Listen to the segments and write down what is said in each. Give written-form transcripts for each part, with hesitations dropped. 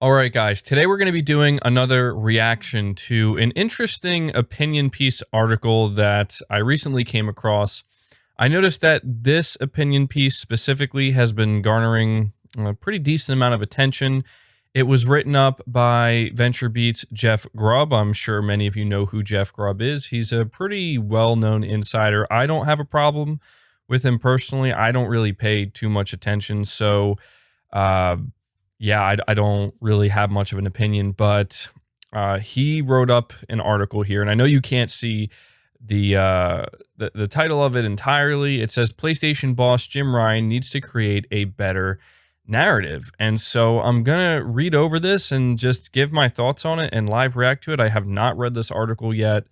All right, guys, today we're going to be doing another reaction to an interesting opinion piece article that I recently came across. I noticed that this opinion piece specifically has been garnering a pretty decent amount of attention. It was written up by VentureBeats Jeff Grubb. I'm sure many of you know who Jeff Grubb is. He's a pretty well-known insider. I don't have a problem with him personally. I don't really pay too much attention, so yeah, I don't really have much of an opinion, but he wrote up an article here, and I know you can't see the title of it entirely. It says PlayStation boss Jim Ryan needs to create a better narrative, and so I'm gonna read over this and just give my thoughts on it and live react to it. I have not read this article yet,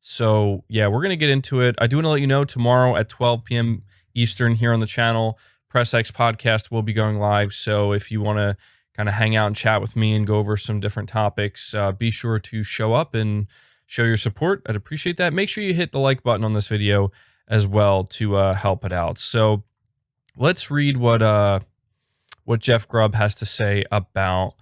so yeah, we're gonna get into it. I do want to let you know tomorrow at 12 p.m. Eastern here on the channel, Press X podcast will be going live. So if you want to kind of hang out and chat with me and go over some different topics, be sure to show up and show your support. I'd appreciate that. Make sure you hit the like button on this video as well to help it out. So let's read what Jeff Grubb has to say about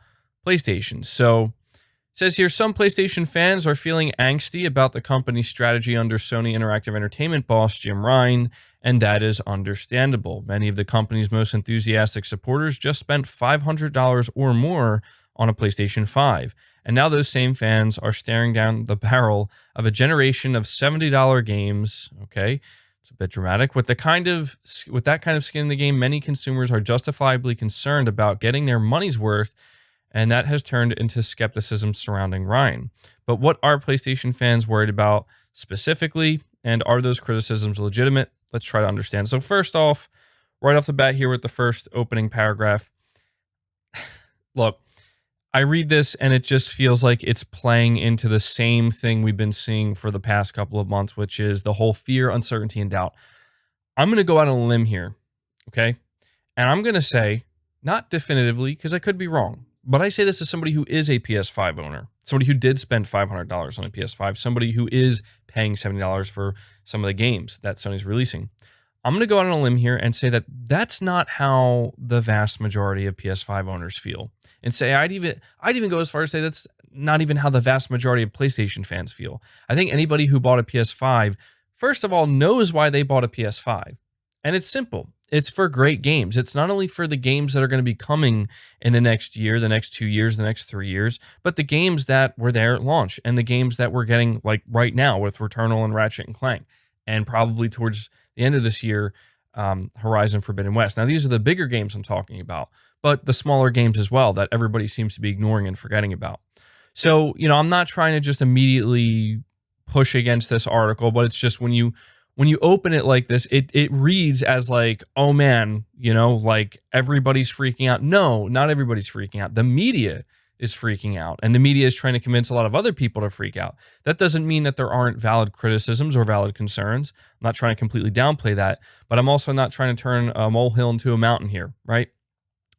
PlayStation. So it says here, some PlayStation fans are feeling angsty about the company's strategy under Sony Interactive Entertainment boss Jim Ryan, and that is understandable. Many of the company's most enthusiastic supporters just spent $500 or more on a PlayStation 5, and now those same fans are staring down the barrel of a generation of $70 games. Okay, it's a bit dramatic. With that kind of skin in the game, many consumers are justifiably concerned about getting their money's worth, and that has turned into skepticism surrounding Ryan. But what are PlayStation fans worried about specifically, and are those criticisms legitimate? Let's try to understand. So first off, right off the bat here with the first opening paragraph, look, I read this and it just feels like it's playing into the same thing we've been seeing for the past couple of months, which is the whole fear, uncertainty, and doubt. I'm going to go out on a limb here, okay? And I'm going to say, not definitively, because I could be wrong, but I say this as somebody who is a PS5 owner, somebody who did spend $500 on a PS5, somebody who is paying $70 for some of the games that Sony's releasing. I'm going to go out on a limb here and say that that's not how the vast majority of PS5 owners feel. And say I'd even go as far as say that's not even how the vast majority of PlayStation fans feel. I think anybody who bought a PS5, first of all, knows why they bought a PS5. And it's simple. It's for great games. It's not only for the games that are going to be coming in the next year, the next 2 years, the next 3 years, but the games that were there at launch and the games that we're getting like right now with Returnal and Ratchet and Clank, and probably towards the end of this year, Horizon Forbidden West. Now, these are the bigger games I'm talking about, but the smaller games as well that everybody seems to be ignoring and forgetting about. So, you know, I'm not trying to just immediately push against this article, but it's just when you open it like this, it reads as like, oh man, you know, like everybody's freaking out. No, not everybody's freaking out. The media is freaking out, and the media is trying to convince a lot of other people to freak out. That doesn't mean that there aren't valid criticisms or valid concerns. I'm not trying to completely downplay that, but I'm also not trying to turn a molehill into a mountain here, right?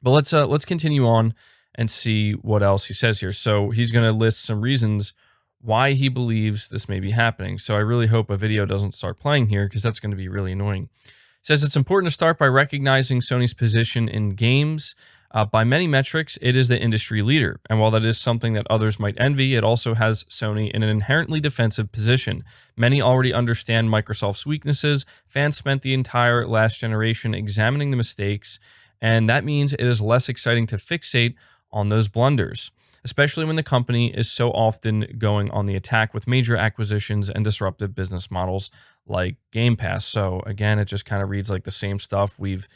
But let's continue on and see what else he says here. So he's going to list some reasons why he believes this may be happening. So I really hope a video doesn't start playing here, because that's going to be really annoying. It says it's important to start by recognizing Sony's position in games. By many metrics, it is the industry leader. And while that is something that others might envy, it also has Sony in an inherently defensive position. Many already understand Microsoft's weaknesses. Fans spent the entire last generation examining the mistakes, and that means it is less exciting to fixate on those blunders, especially when the company is so often going on the attack with major acquisitions and disruptive business models like Game Pass. So again, it just kind of reads like the same stuff we've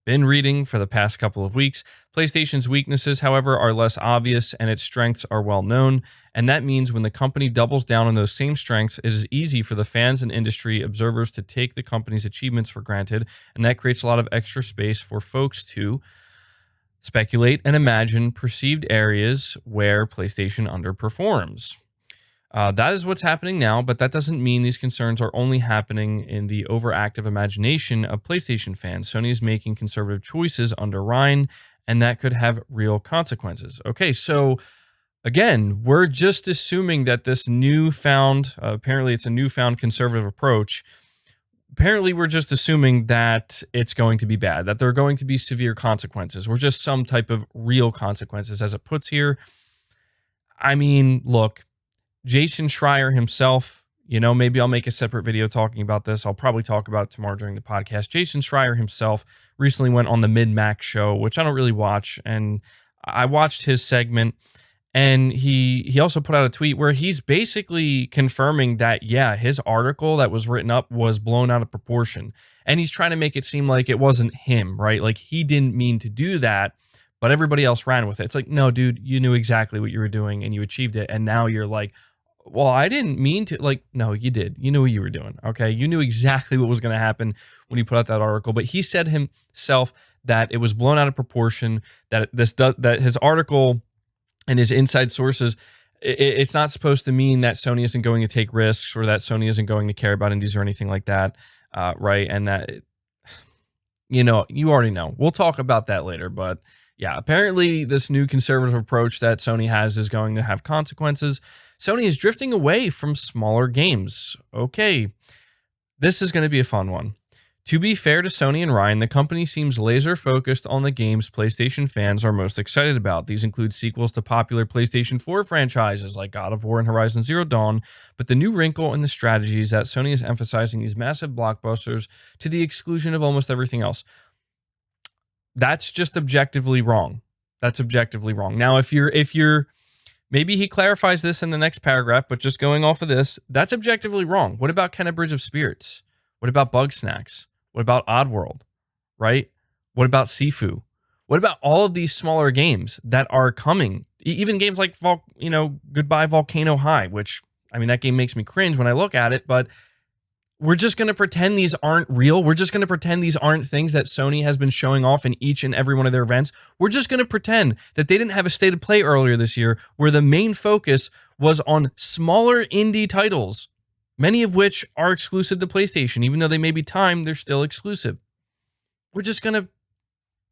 been reading for the past couple of weeks. PlayStation's weaknesses, however, are less obvious and its strengths are well known. And that means when the company doubles down on those same strengths, it is easy for the fans and industry observers to take the company's achievements for granted. And that creates a lot of extra space for folks to speculate and imagine perceived areas where PlayStation underperforms. That is what's happening now, but that doesn't mean these concerns are only happening in the overactive imagination of PlayStation fans. Sony is making conservative choices under Ryan, and that could have real consequences. Okay, so again, we're just assuming that this newfound, apparently it's a newfound conservative approach. apparently we're just assuming that it's going to be bad, that there are going to be severe consequences, or just some type of real consequences, as it puts here. I mean, look, Jason Schreier himself, maybe I'll make a separate video talking about this. I'll probably talk about it tomorrow during the podcast. Jason Schreier himself recently went on the Mid-Max show, which I don't really watch, and I watched his segment, and he also put out a tweet where he's basically confirming that, yeah, his article that was written up was blown out of proportion, and he's trying to make it seem like it wasn't him, right? Like, he didn't mean to do that, but everybody else ran with it. It's like, no, dude, you knew exactly what you were doing, and you achieved it, and now you're like, well, I didn't mean to. Like, no, you did. You knew what you were doing, okay? You knew exactly what was going to happen when you put out that article. But he said himself that it was blown out of proportion, that that his article and his inside sources, it's not supposed to mean that Sony isn't going to take risks, or that Sony isn't going to care about indies or anything like that, right? And that, you already know. We'll talk about that later, but yeah, apparently this new conservative approach that Sony has is going to have consequences. Sony is drifting away from smaller games. Okay, this is going to be a fun one. To be fair to Sony and Ryan, the company seems laser focused on the games PlayStation fans are most excited about. These include sequels to popular PlayStation 4 franchises like God of War and Horizon Zero Dawn, but the new wrinkle in the strategy is that Sony is emphasizing these massive blockbusters to the exclusion of almost everything else. That's just objectively wrong. That's objectively wrong. Now, if you're maybe he clarifies this in the next paragraph, but just going off of this, that's objectively wrong. What about Kenna Bridge of Spirits? What about Bug Snacks? What about Oddworld? Right? What about Sifu? What about all of these smaller games that are coming? Even games like Goodbye Volcano High, which, I mean, that game makes me cringe when I look at it, but we're just going to pretend these aren't real. We're just going to pretend these aren't things that Sony has been showing off in each and every one of their events. We're just going to pretend that they didn't have a state of play earlier this year where the main focus was on smaller indie titles, many of which are exclusive to PlayStation. Even though they may be timed, they're still exclusive. We're just going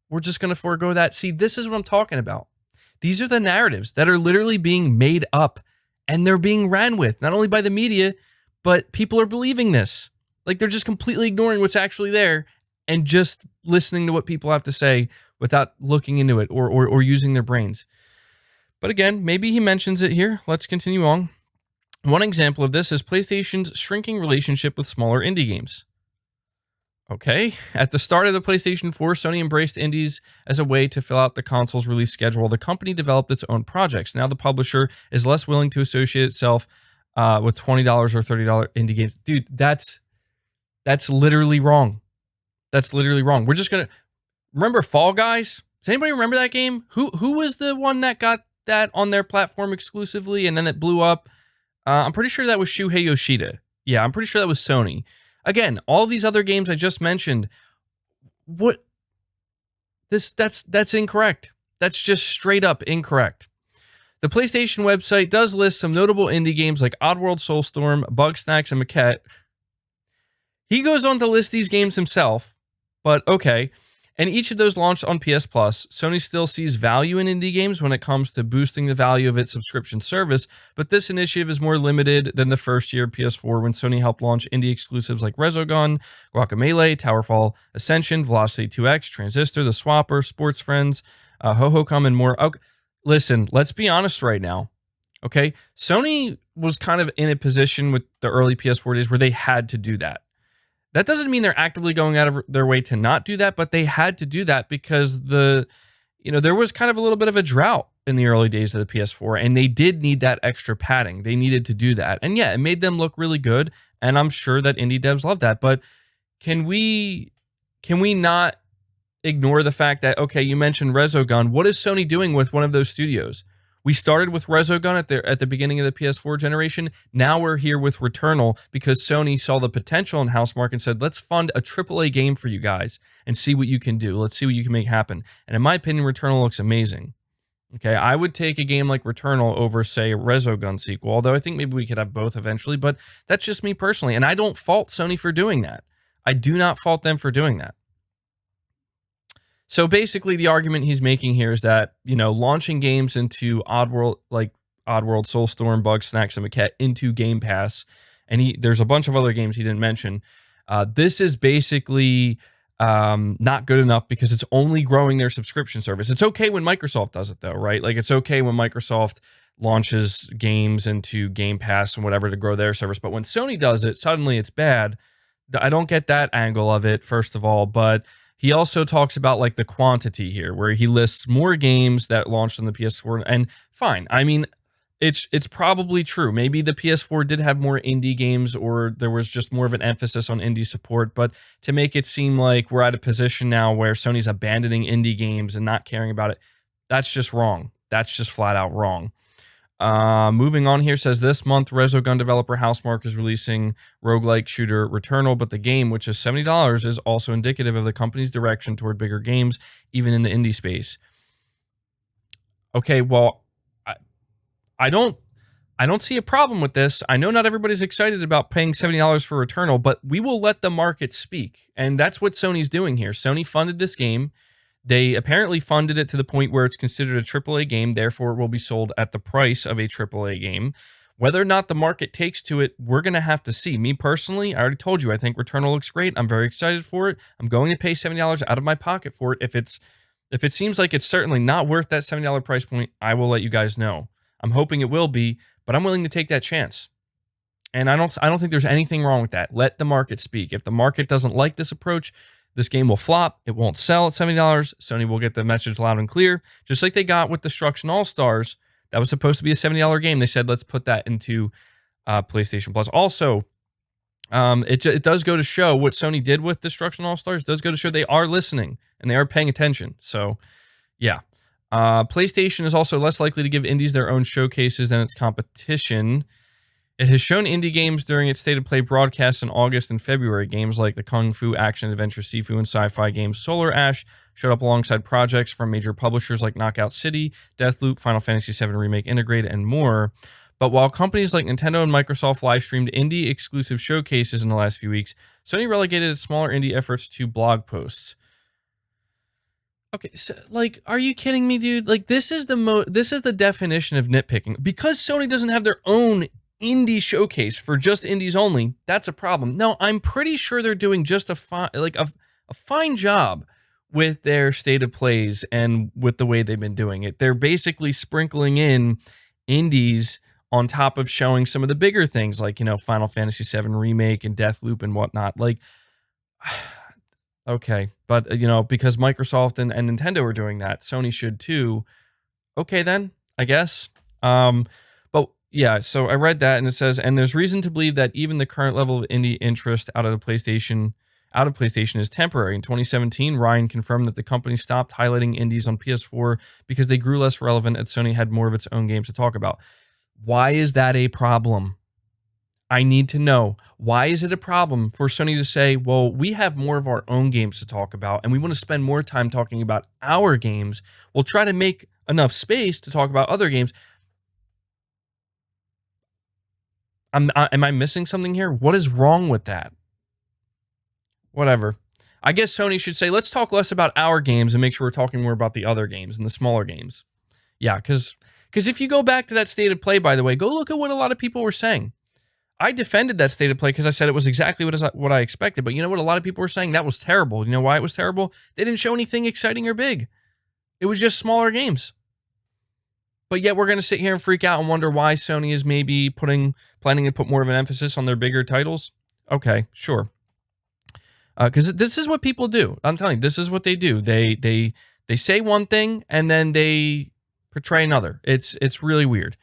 to forego that. See, this is what I'm talking about. These are the narratives that are literally being made up, and they're being ran with, not only by the media, but people are believing this. Like, they're just completely ignoring what's actually there and just listening to what people have to say without looking into it or using their brains. But again, maybe he mentions it here. Let's continue on. One example of this is PlayStation's shrinking relationship with smaller indie games. Okay, at the start of the PlayStation 4, Sony embraced indies as a way to fill out the console's release schedule. The company developed its own projects. Now the publisher is less willing to associate itself with $20 or $30 indie games. Dude, that's literally wrong. That's literally wrong. We're just going to... Remember Fall Guys? Does anybody remember that game? Who was the one that got that on their platform exclusively and then it blew up? I'm pretty sure that was Shuhei Yoshida. Yeah, I'm pretty sure that was Sony. Again, all these other games I just mentioned, that's incorrect. That's just straight up incorrect. The PlayStation website does list some notable indie games like Oddworld, Soulstorm, Bugsnax, and Maquette. He goes on to list these games himself, but okay. And each of those launched on PS Plus. Sony still sees value in indie games when it comes to boosting the value of its subscription service, but this initiative is more limited than the first year of PS4 when Sony helped launch indie exclusives like Resogun, Guacamelee, Towerfall Ascension, Velocity 2X, Transistor, The Swapper, Sports Friends, Ho-Ho-Come, and more. Okay. Listen, let's be honest right now, okay? Sony was kind of in a position with the early PS4 days where they had to do that. That doesn't mean they're actively going out of their way to not do that, but they had to do that because there was kind of a little bit of a drought in the early days of the PS4, and they did need that extra padding. They needed to do that. And yeah, it made them look really good, and I'm sure that indie devs love that, but can we not ignore the fact that, okay, you mentioned Resogun. What is Sony doing with one of those studios? We started with Resogun at the beginning of the PS4 generation. Now we're here with Returnal because Sony saw the potential in Housemarque and said, let's fund a AAA game for you guys and see what you can do. Let's see what you can make happen. And in my opinion, Returnal looks amazing. Okay, I would take a game like Returnal over, say, a Resogun sequel, although I think maybe we could have both eventually, but that's just me personally. And I don't fault Sony for doing that. I do not fault them for doing that. So basically, the argument he's making here is that, launching games into Oddworld, Soulstorm, Bugsnax, and Maquette into Game Pass, and there's a bunch of other games he didn't mention, This is basically not good enough because it's only growing their subscription service. It's okay when Microsoft does it, though, right? Like, it's okay when Microsoft launches games into Game Pass and whatever to grow their service. But when Sony does it, suddenly it's bad. I don't get that angle of it, first of all. But he also talks about like the quantity here, where he lists more games that launched on the PS4. And fine, I mean, it's probably true. Maybe the PS4 did have more indie games, or there was just more of an emphasis on indie support. But to make it seem like we're at a position now where Sony's abandoning indie games and not caring about it, that's just wrong. That's just flat out wrong. Moving on here, says this month, Resogun developer Housemarque is releasing roguelike shooter Returnal, but the game, which is $70, is also indicative of the company's direction toward bigger games, even in the indie space. Okay, well, I don't see a problem with this. I know not everybody's excited about paying $70 for Returnal, but we will let the market speak. And that's what Sony's doing here. Sony funded this game. They apparently funded it to the point where it's considered a AAA game, therefore it will be sold at the price of a AAA game. Whether or not the market takes to it, we're going to have to see. Me personally, I already told you, I think Returnal looks great. I'm very excited for it. I'm going to pay $70 out of my pocket for it. If it seems like it's certainly not worth that $70 price point, I will let you guys know. I'm hoping it will be, but I'm willing to take that chance. And I don't think there's anything wrong with that. Let the market speak. If the market doesn't like this approach, this game will flop. It won't sell at $70. Sony will get the message loud and clear, just like they got with Destruction All-Stars. That was supposed to be a $70 game. They said, let's put that into PlayStation Plus. Also, it does go to show what Sony did with Destruction All-Stars does go to show they are listening and they are paying attention. So, yeah. PlayStation is also less likely to give indies their own showcases than its competition. It has shown indie games during its State of Play broadcasts in August and February. Games like the Kung Fu Action Adventure Sifu and sci-fi game Solar Ash showed up alongside projects from major publishers like Knockout City, Deathloop, Final Fantasy VII Remake Integrate, and more. But while companies like Nintendo and Microsoft live-streamed indie-exclusive showcases in the last few weeks, Sony relegated its smaller indie efforts to blog posts. Okay, so, like, are you kidding me, dude? Like, this is the definition of nitpicking. Because Sony doesn't have their own indie showcase for just indies only, that's a problem. No, I'm pretty sure they're doing just a fine job with their state of plays and with the way they've been doing it. They're basically sprinkling in indies on top of showing some of the bigger things like, Final Fantasy VII Remake and Deathloop and whatnot. Like, okay, but, because Microsoft and Nintendo are doing that, Sony should too. Okay, then, I guess. Yeah, so I read that and it says, and there's reason to believe that even the current level of indie interest out of PlayStation is temporary. In 2017, Ryan confirmed that the company stopped highlighting indies on PS4 because they grew less relevant and Sony had more of its own games to talk about. Why is that a problem? I need to know. Why is it a problem for Sony to say, well, we have more of our own games to talk about and we want to spend more time talking about our games. We'll try to make enough space to talk about other games. Am I missing something here? What is wrong with that? Whatever. I guess Sony should say, let's talk less about our games and make sure we're talking more about the other games and the smaller games. Yeah, because if you go back to that State of Play, by the way, go look at what a lot of people were saying. I defended that State of Play because I said it was exactly what I expected. But you know what? A lot of people were saying that was terrible. You know why it was terrible? They didn't show anything exciting or big. It was just smaller games. But yet we're going to sit here and freak out and wonder why Sony is maybe planning to put more of an emphasis on their bigger titles. Okay, sure. Because this is what people do. I'm telling you, this is what they do. They say one thing and then they portray another. It's really weird.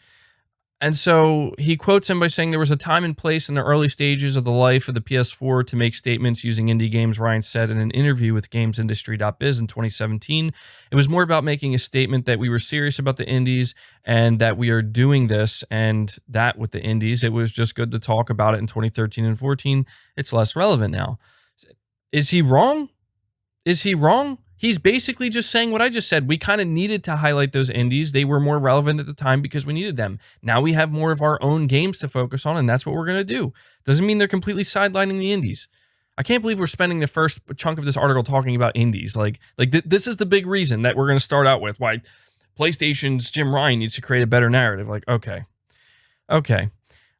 And so he quotes him by saying there was a time and place in the early stages of the life of the PS4 to make statements using indie games, Ryan said in an interview with GamesIndustry.biz in 2017. It was more about making a statement that we were serious about the indies and that we are doing this and that with the indies. It was just good to talk about it in 2013 and 14. It's less relevant now. Is he wrong? Is he wrong? He's basically just saying what I just said. We kind of needed to highlight those indies. They were more relevant at the time because we needed them. Now we have more of our own games to focus on, and that's what we're going to do. Doesn't mean they're completely sidelining the indies. I can't believe we're spending the first chunk of this article talking about indies. This is the big reason that we're going to start out with why PlayStation's Jim Ryan needs to create a better narrative. Okay.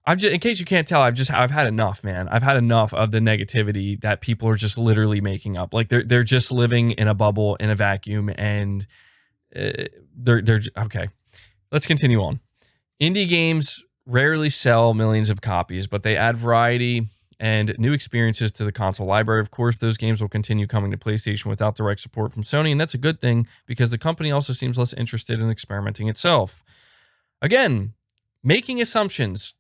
in case you can't tell, I've had enough, man. I've had enough of the negativity that people are just literally making up. Like they're just living in a bubble, in a vacuum, and they're okay. Let's continue on. Indie games rarely sell millions of copies, but they add variety and new experiences to the console library. Of course, those games will continue coming to PlayStation without direct support from Sony, and that's a good thing because the company also seems less interested in experimenting itself. Again, making assumptions.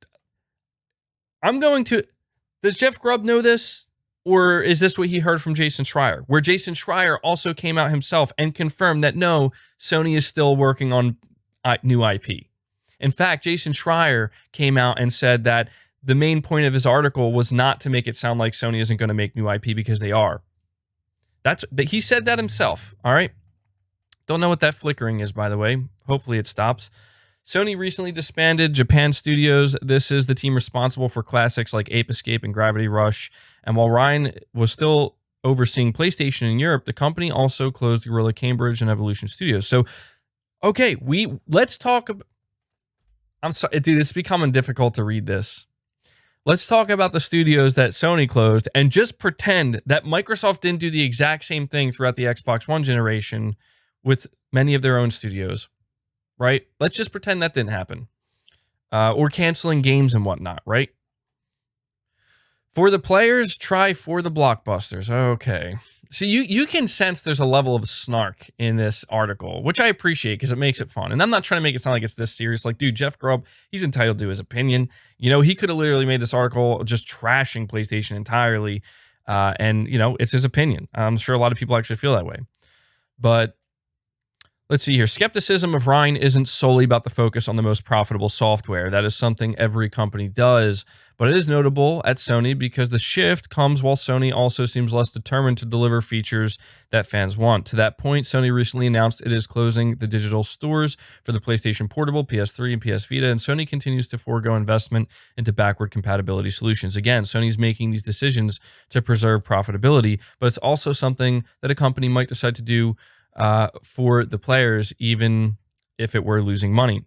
Does Jeff Grubb know this? Or is this what he heard from Jason Schreier? Where Jason Schreier also came out himself and confirmed that no, Sony is still working on new IP. In fact, Jason Schreier came out and said that the main point of his article was not to make it sound like Sony isn't going to make new IP because they are. He said that himself, all right? Don't know what that flickering is, by the way. Hopefully it stops. Sony recently disbanded Japan Studios. This is the team responsible for classics like Ape Escape and Gravity Rush. And while Ryan was still overseeing PlayStation in Europe, the company also closed Guerrilla Cambridge and Evolution Studios. So, okay, let's talk about... I'm sorry, dude, it's becoming difficult to read this. Let's talk about the studios that Sony closed and just pretend that Microsoft didn't do the exact same thing throughout the Xbox One generation with many of their own studios. Right? Let's just pretend that didn't happen. Or canceling games and whatnot, right? For the players, try for the blockbusters. Okay. So you can sense there's a level of snark in this article, which I appreciate because it makes it fun. And I'm not trying to make it sound like it's this serious. Like, dude, Jeff Grubb, he's entitled to his opinion. You know, he could have literally made this article just trashing PlayStation entirely. And, you know, it's his opinion. I'm sure a lot of people actually feel that way. But let's see here. Skepticism of Ryan isn't solely about the focus on the most profitable software. That is something every company does. But it is notable at Sony because the shift comes while Sony also seems less determined to deliver features that fans want. To that point, Sony recently announced it is closing the digital stores for the PlayStation Portable, PS3, and PS Vita, and Sony continues to forego investment into backward compatibility solutions. Again, Sony's making these decisions to preserve profitability, but it's also something that a company might decide to do for the players, even if it were losing money.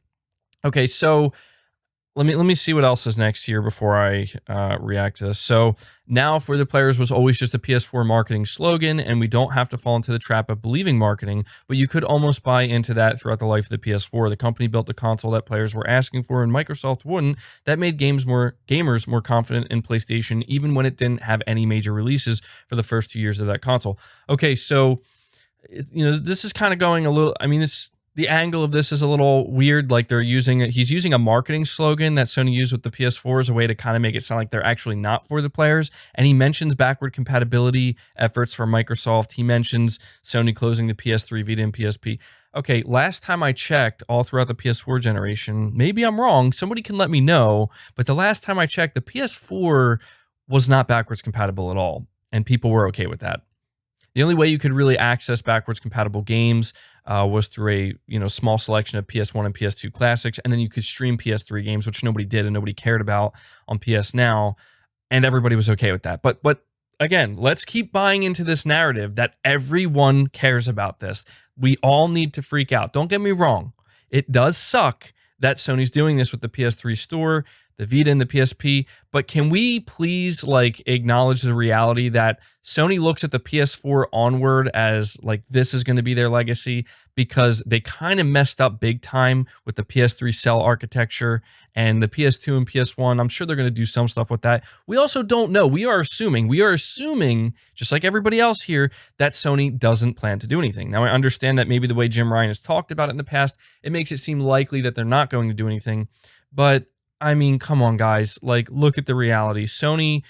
Okay, so let me see what else is next here before I react to this. So now for the players was always just a PS4 marketing slogan, and we don't have to fall into the trap of believing marketing, but you could almost buy into that throughout the life of the PS4. The company built the console that players were asking for, and Microsoft wouldn't. That made gamers more confident in PlayStation, even when it didn't have any major releases for the first 2 years of that console. Okay, so you know, this is kind of going a little, I mean, the angle of this is a little weird. Like he's using a marketing slogan that Sony used with the PS4 as a way to kind of make it sound like they're actually not for the players. And he mentions backward compatibility efforts for Microsoft. He mentions Sony closing the PS3, Vita, and PSP. Okay, last time I checked, all throughout the PS4 generation, maybe I'm wrong, somebody can let me know, but the last time I checked, the PS4 was not backwards compatible at all, and people were okay with that. The only way you could really access backwards compatible games was through a small selection of PS1 and PS2 classics, and then you could stream PS3 games, which nobody did and nobody cared about on PS Now, and everybody was okay with that. But again, let's keep buying into this narrative that everyone cares about this. We all need to freak out. Don't get me wrong. It does suck that Sony's doing this with the PS3 store, the Vita, and the PSP, but can we please acknowledge the reality that Sony looks at the PS4 onward as this is going to be their legacy, because they kind of messed up big time with the PS3 cell architecture, and the PS2 and PS1, I'm sure they're going to do some stuff with that. We also don't know. We are assuming, just like everybody else here, that Sony doesn't plan to do anything. Now, I understand that maybe the way Jim Ryan has talked about it in the past, it makes it seem likely that they're not going to do anything, but I mean, come on, guys. Look at the reality. Sony's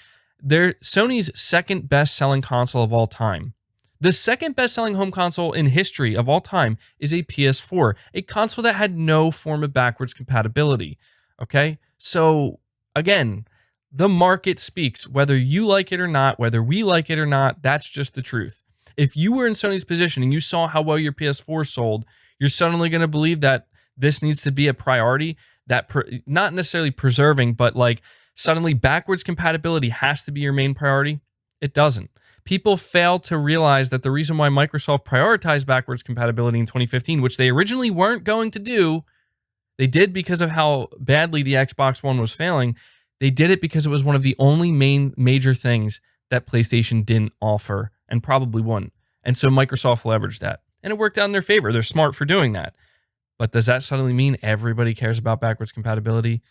second best-selling console of all time. The second best-selling home console in history of all time is a PS4, a console that had no form of backwards compatibility. Okay? So, again, the market speaks. Whether you like it or not, whether we like it or not, that's just the truth. If you were in Sony's position and you saw how well your PS4 sold, you're suddenly going to believe that this needs to be a priority, that not necessarily preserving, but suddenly backwards compatibility has to be your main priority. It doesn't. People fail to realize that the reason why Microsoft prioritized backwards compatibility in 2015, which they originally weren't going to do, they did because of how badly the Xbox One was failing. They did it because it was one of the only major things that PlayStation didn't offer and probably wouldn't. And so Microsoft leveraged that. And it worked out in their favor. They're smart for doing that. But does that suddenly mean everybody cares about backwards compatibility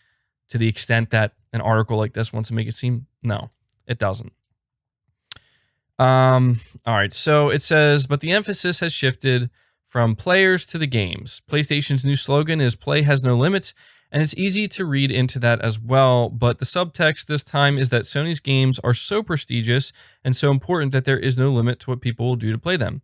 to the extent that an article like this wants to make it seem? No, it doesn't. All right, so it says, but the emphasis has shifted from players to the games. PlayStation's new slogan is "Play has no limits," and it's easy to read into that as well, but the subtext this time is that Sony's games are so prestigious and so important that there is no limit to what people will do to play them.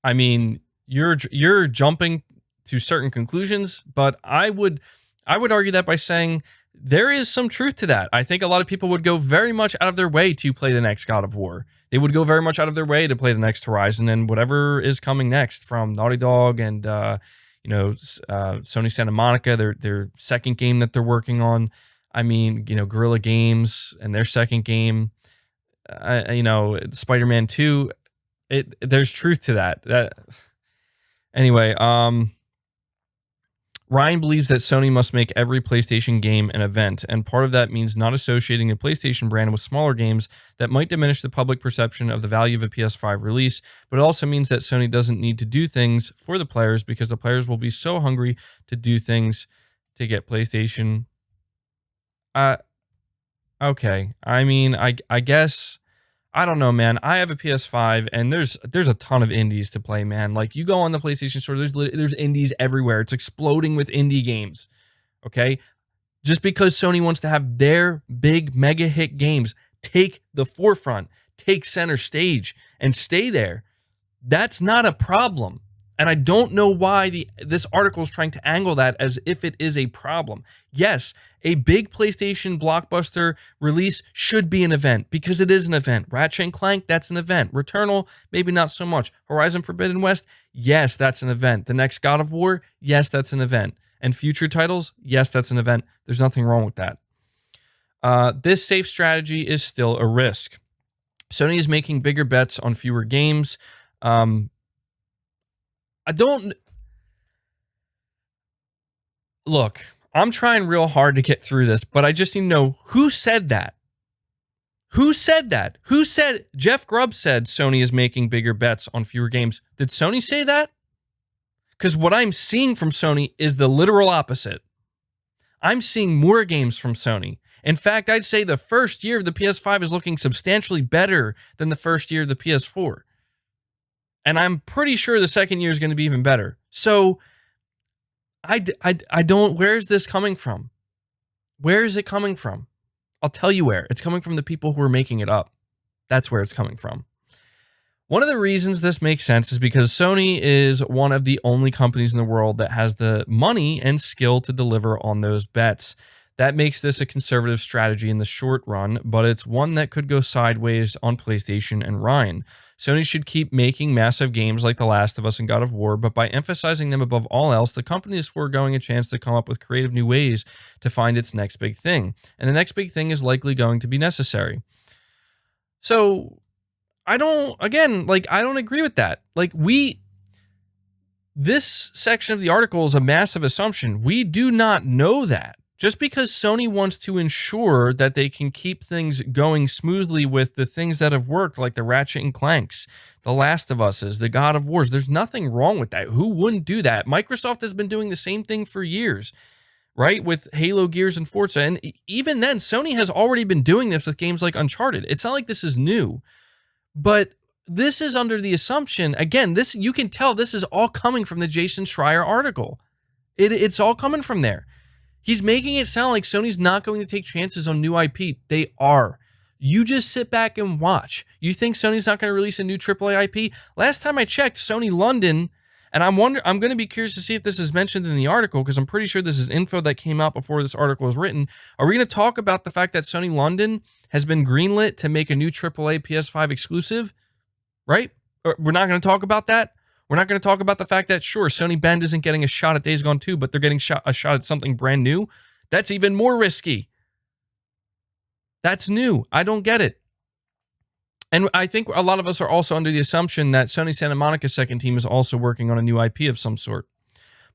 I mean, you're jumping to certain conclusions, but I would argue that by saying there is some truth to that. I think a lot of people would go very much out of their way to play the next God of War. They would go very much out of their way to play the next Horizon and whatever is coming next from Naughty Dog and Sony Santa Monica, their second game that they're working on. I mean, Guerrilla Games and their second game. Spider-Man 2. There's truth to that. Anyway, Ryan believes that Sony must make every PlayStation game an event, and part of that means not associating the PlayStation brand with smaller games that might diminish the public perception of the value of a PS5 release, but it also means that Sony doesn't need to do things for the players because the players will be so hungry to do things to get PlayStation. Okay. I mean, I guess... I don't know, man. I have a PS5, and there's a ton of indies to play, man. Like, you go on the PlayStation Store, there's indies everywhere. It's exploding with indie games, okay? Just because Sony wants to have their big mega hit games take the forefront, take center stage, and stay there, that's not a problem. And I don't know why this article is trying to angle that as if it is a problem. Yes, a big PlayStation blockbuster release should be an event because it is an event. Ratchet & Clank, that's an event. Returnal, maybe not so much. Horizon Forbidden West, yes, that's an event. The next God of War, yes, that's an event. And future titles, yes, that's an event. There's nothing wrong with that. This safe strategy is still a risk. Sony is making bigger bets on fewer games. Look, I'm trying real hard to get through this, but I just need to know who said that? Who said that? Who said, Jeff Grubb said Sony is making bigger bets on fewer games. Did Sony say that? Because what I'm seeing from Sony is the literal opposite. I'm seeing more games from Sony. In fact, I'd say the first year of the PS5 is looking substantially better than the first year of the PS4. And I'm pretty sure the second year is going to be even better. So I don't, where's this coming from? Where is it coming from? I'll tell you where. It's coming from the people who are making it up. That's where it's coming from. One of the reasons this makes sense is because Sony is one of the only companies in the world that has the money and skill to deliver on those bets. That makes this a conservative strategy in the short run, but it's one that could go sideways on PlayStation and Ryan. Sony should keep making massive games like The Last of Us and God of War, but by emphasizing them above all else, the company is foregoing a chance to come up with creative new ways to find its next big thing. And the next big thing is likely going to be necessary. So, I don't agree with that. This section of the article is a massive assumption. We do not know that. Just because Sony wants to ensure that they can keep things going smoothly with the things that have worked, like the Ratchet and Clanks, the Last of Us's, the God of Wars, there's nothing wrong with that. Who wouldn't do that? Microsoft has been doing the same thing for years, right? With Halo, Gears, and Forza. And even then, Sony has already been doing this with games like Uncharted. It's not like this is new. But this is under the assumption, again, you can tell this is all coming from the Jason Schreier article. It's all coming from there. He's making it sound like Sony's not going to take chances on new IP. They are. You just sit back and watch. You think Sony's not going to release a new AAA IP? Last time I checked, Sony London, and I'm going to be curious to see if this is mentioned in the article because I'm pretty sure this is info that came out before this article was written. Are we going to talk about the fact that Sony London has been greenlit to make a new AAA PS5 exclusive? Right? We're not going to talk about that? We're not going to talk about the fact that, sure, Sony Bend isn't getting a shot at Days Gone 2, but they're getting a shot at something brand new. That's even more risky. That's new. I don't get it. And I think a lot of us are also under the assumption that Sony Santa Monica's second team is also working on a new IP of some sort.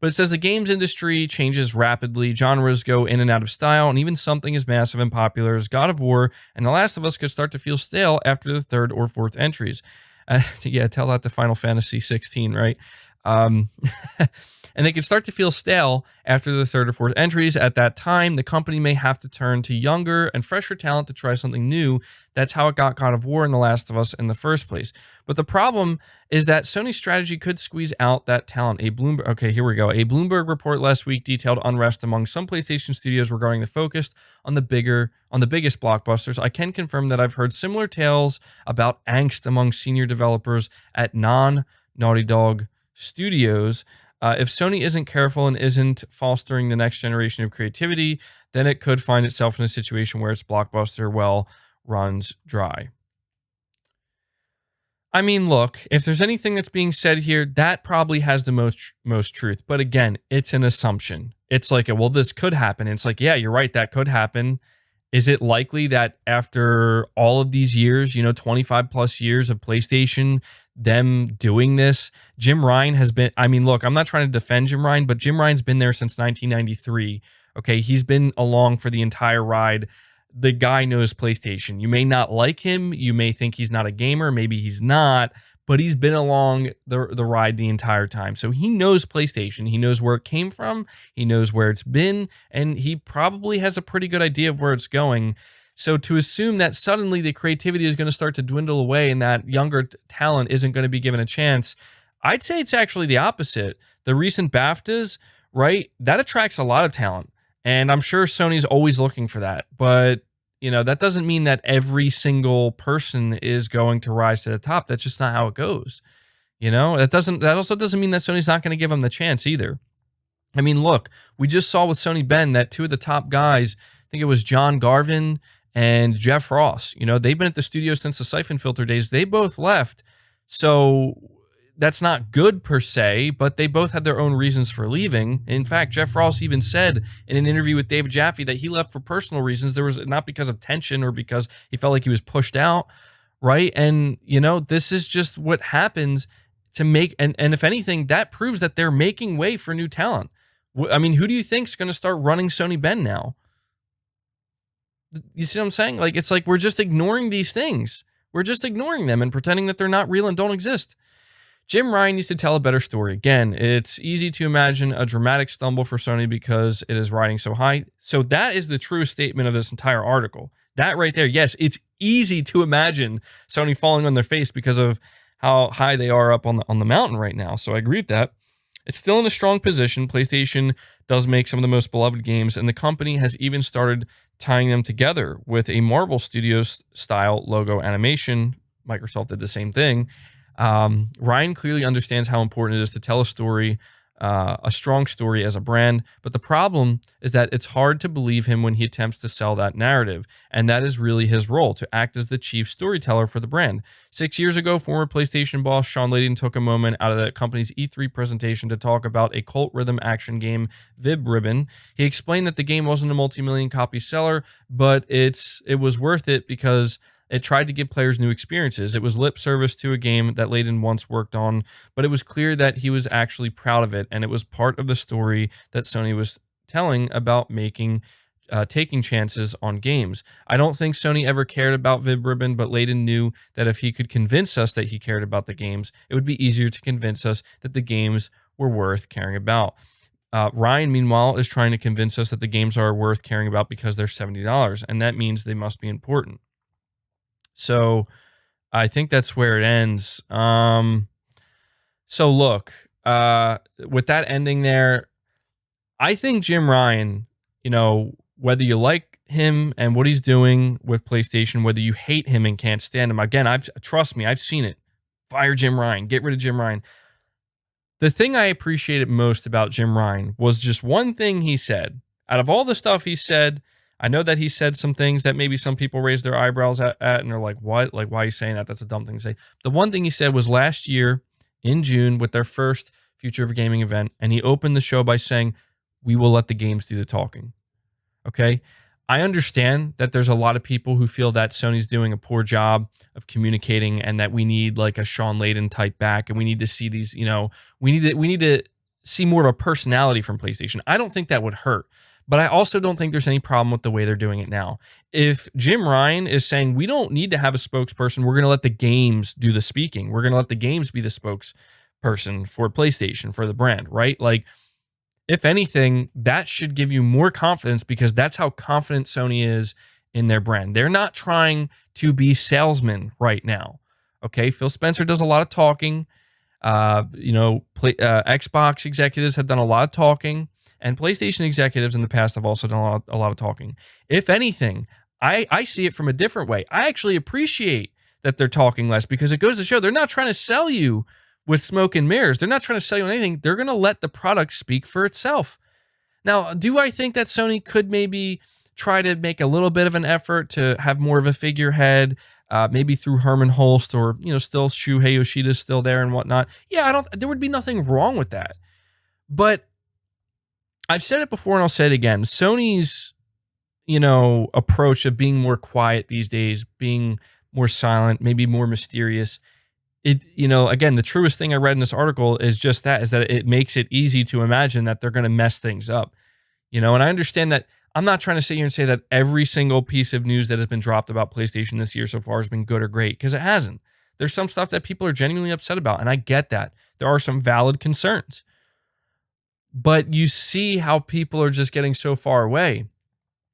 But it says the games industry changes rapidly, genres go in and out of style, and even something as massive and popular as God of War and The Last of Us could start to feel stale after the third or fourth entries. Yeah, tell that to Final Fantasy 16, right? Um, and they can start to feel stale after the third or fourth entries. At that time, the company may have to turn to younger and fresher talent to try something new. That's how it got God of War and The Last of Us in the first place. But the problem is that Sony's strategy could squeeze out that talent. Okay, here we go. A Bloomberg report last week detailed unrest among some PlayStation studios regarding the focus on the biggest blockbusters. I can confirm that I've heard similar tales about angst among senior developers at non-Naughty Dog studios. If Sony isn't careful and isn't fostering the next generation of creativity, then it could find itself in a situation where its blockbuster well runs dry. I mean, look, if there's anything that's being said here, that probably has the most truth. But again, it's an assumption. It's like, well, this could happen. It's like, yeah, you're right, that could happen. Is it likely that after all of these years, 25 plus years of PlayStation, them doing this, Jim Ryan has been, I mean, look, I'm not trying to defend Jim Ryan, but Jim Ryan's been there since 1993. Okay, he's been along for the entire ride. The guy knows PlayStation. You may not like him. You may think he's not a gamer. Maybe he's not, but he's been along the ride the entire time. So he knows PlayStation. He knows where it came from. He knows where it's been, and he probably has a pretty good idea of where it's going. So to assume that suddenly the creativity is going to start to dwindle away and that younger talent isn't going to be given a chance, I'd say it's actually the opposite. The recent BAFTAs, right, that attracts a lot of talent. And I'm sure Sony's always looking for that. But, that doesn't mean that every single person is going to rise to the top. That's just not how it goes. That also doesn't mean that Sony's not going to give them the chance either. I mean, look, we just saw with Sony Bend that two of the top guys, I think it was John Garvin and Jeff Ross, they've been at the studio since the Siphon Filter days. They both left. So that's not good per se, but they both had their own reasons for leaving. In fact, Jeff Ross even said in an interview with David Jaffe that he left for personal reasons. There was not because of tension or because he felt like he was pushed out, right? And, this is just what happens to make, and if anything, that proves that they're making way for new talent. I mean, who do you think is going to start running Sony Bend now? You see what I'm saying? Like, it's like we're just ignoring these things. We're just ignoring them and pretending that they're not real and don't exist. Jim Ryan needs to tell a better story. Again, it's easy to imagine a dramatic stumble for Sony because it is riding so high. So that is the true statement of this entire article. That right there, yes, it's easy to imagine Sony falling on their face because of how high they are up on the mountain right now. So I agree with that. It's still in a strong position. PlayStation does make some of the most beloved games, and the company has even started tying them together with a Marvel Studios style logo animation. Microsoft did the same thing. Ryan clearly understands how important it is to tell a story, a strong story as a brand, but the problem is that it's hard to believe him when he attempts to sell that narrative, and that is really his role, to act as the chief storyteller for the brand. 6 years ago, former PlayStation boss Sean Layden took a moment out of the company's E3 presentation to talk about a cult rhythm action game, VentureBeats. He explained that the game wasn't a multi-million copy seller, but it was worth it because it tried to give players new experiences. It was lip service to a game that Layden once worked on, but it was clear that he was actually proud of it, and it was part of the story that Sony was telling about taking chances on games. I don't think Sony ever cared about VentureBeats, but Layden knew that if he could convince us that he cared about the games, it would be easier to convince us that the games were worth caring about. Ryan, meanwhile, is trying to convince us that the games are worth caring about because they're $70, and that means they must be important. So I think that's where it ends. So look, with that ending there, I think Jim Ryan, whether you like him and what he's doing with PlayStation, whether you hate him and can't stand him, again, trust me, I've seen it. Fire Jim Ryan, get rid of Jim Ryan. The thing I appreciated most about Jim Ryan was just one thing he said. Out of all the stuff he said, I know that he said some things that maybe some people raise their eyebrows at and they're like, what? Like, why are you saying that? That's a dumb thing to say. The one thing he said was last year in June with their first Future of Gaming event, and he opened the show by saying, we will let the games do the talking. Okay? I understand that there's a lot of people who feel that Sony's doing a poor job of communicating and that we need like a Sean Layden type back, and we need to see these, we need to see more of a personality from PlayStation. I don't think that would hurt. But I also don't think there's any problem with the way they're doing it now. If Jim Ryan is saying we don't need to have a spokesperson, we're going to let the games do the speaking. We're going to let the games be the spokesperson for PlayStation, for the brand, right? Like, if anything, that should give you more confidence because that's how confident Sony is in their brand. They're not trying to be salesmen right now. Okay, Phil Spencer does a lot of talking. Xbox executives have done a lot of talking. And PlayStation executives in the past have also done a lot of talking. If anything, I see it from a different way. I actually appreciate that they're talking less because it goes to show they're not trying to sell you with smoke and mirrors. They're not trying to sell you anything. They're going to let the product speak for itself. Now, do I think that Sony could maybe try to make a little bit of an effort to have more of a figurehead, maybe through Herman Holst or, still Shuhei Yoshida's still there and whatnot? Yeah, there would be nothing wrong with that. But I've said it before and I'll say it again. Sony's, approach of being more quiet these days, being more silent, maybe more mysterious. Again, the truest thing I read in this article is just that, is that it makes it easy to imagine that they're going to mess things up. And I understand that I'm not trying to sit here and say that every single piece of news that has been dropped about PlayStation this year so far has been good or great, because it hasn't. There's some stuff that people are genuinely upset about, and I get that. There are some valid concerns. But you see how people are just getting so far away.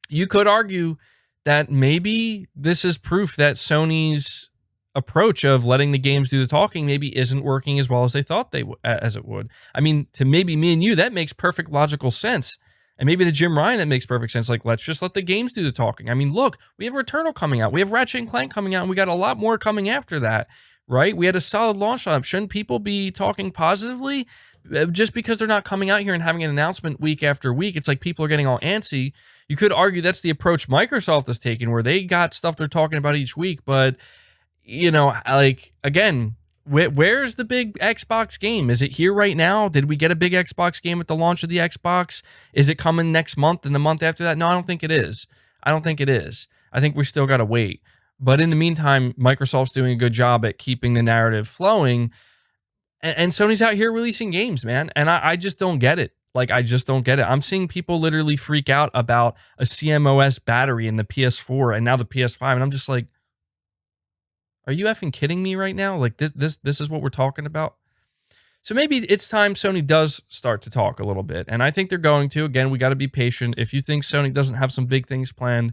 You could argue that maybe this is proof that Sony's approach of letting the games do the talking maybe isn't working as well as they thought as it would. I mean, to maybe me and you, that makes perfect logical sense. And maybe to Jim Ryan, that makes perfect sense. Like, let's just let the games do the talking. I mean, look, we have Returnal coming out. We have Ratchet & Clank coming out, and we got a lot more coming after that, right? We had a solid launch lineup. Shouldn't people be talking positively? Just because they're not coming out here and having an announcement week after week, it's like people are getting all antsy. You could argue that's the approach Microsoft has taken, where they got stuff they're talking about each week. But, again, where's the big Xbox game? Is it here right now? Did we get a big Xbox game at the launch of the Xbox? Is it coming next month and the month after that? No, I don't think it is. I think we still got to wait. But in the meantime, Microsoft's doing a good job at keeping the narrative flowing. And Sony's out here releasing games, man. And I just don't get it. I just don't get it. I'm seeing people literally freak out about a CMOS battery in the PS4 and now the PS5. And I'm just like, are you effing kidding me right now? This is what we're talking about? So maybe it's time Sony does start to talk a little bit. And I think they're going to. Again, we got to be patient. If you think Sony doesn't have some big things planned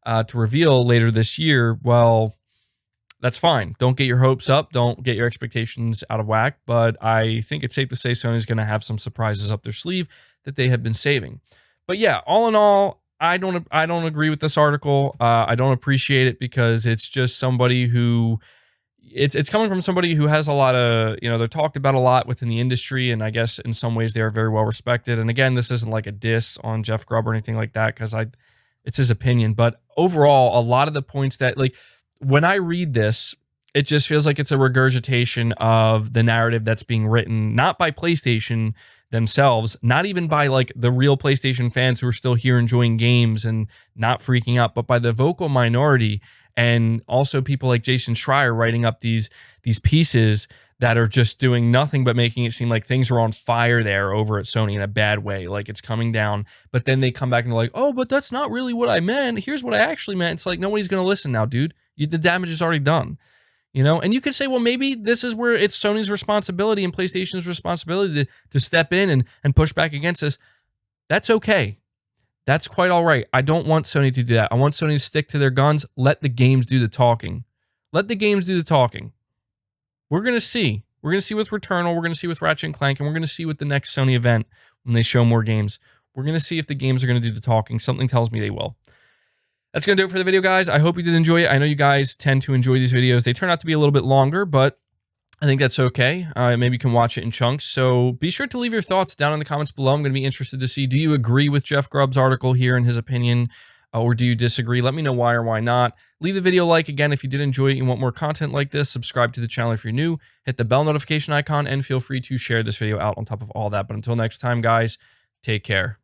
to reveal later this year, well, that's fine. Don't get your hopes up. Don't get your expectations out of whack. But I think it's safe to say Sony's going to have some surprises up their sleeve that they have been saving. But yeah, all in all, I don't agree with this article. I don't appreciate it because it's just somebody who it's coming from somebody who has a lot of, they're talked about a lot within the industry, and I guess in some ways they are very well respected. And again, this isn't like a diss on Jeff Grubb or anything like that, because it's his opinion. But overall, a lot of the points that when I read this, it just feels like it's a regurgitation of the narrative that's being written, not by PlayStation themselves, not even by the real PlayStation fans who are still here enjoying games and not freaking out, but by the vocal minority, and also people like Jason Schreier writing up these pieces that are just doing nothing but making it seem like things are on fire there over at Sony in a bad way, like it's coming down. But then they come back and they're like, oh, but that's not really what I meant. Here's what I actually meant. It's like, nobody's going to listen now, dude. The damage is already done. And you could say, well, maybe this is where it's Sony's responsibility and PlayStation's responsibility to step in and push back against this. That's okay. That's quite all right. I don't want Sony to do that. I want Sony to stick to their guns. Let the games do the talking. Let the games do the talking. We're going to see. We're going to see with Returnal. We're going to see with Ratchet & Clank. And we're going to see with the next Sony event when they show more games. We're going to see if the games are going to do the talking. Something tells me they will. That's going to do it for the video, guys. I hope you did enjoy it. I know you guys tend to enjoy these videos. They turn out to be a little bit longer, but I think that's okay. Maybe you can watch it in chunks. So be sure to leave your thoughts down in the comments below. I'm going to be interested to see, do you agree with Jeff Grubb's article here and his opinion, or do you disagree? Let me know why or why not. Leave the video a like. Again, if you did enjoy it and want more content like this, subscribe to the channel if you're new, hit the bell notification icon, and feel free to share this video out on top of all that. But until next time, guys, take care.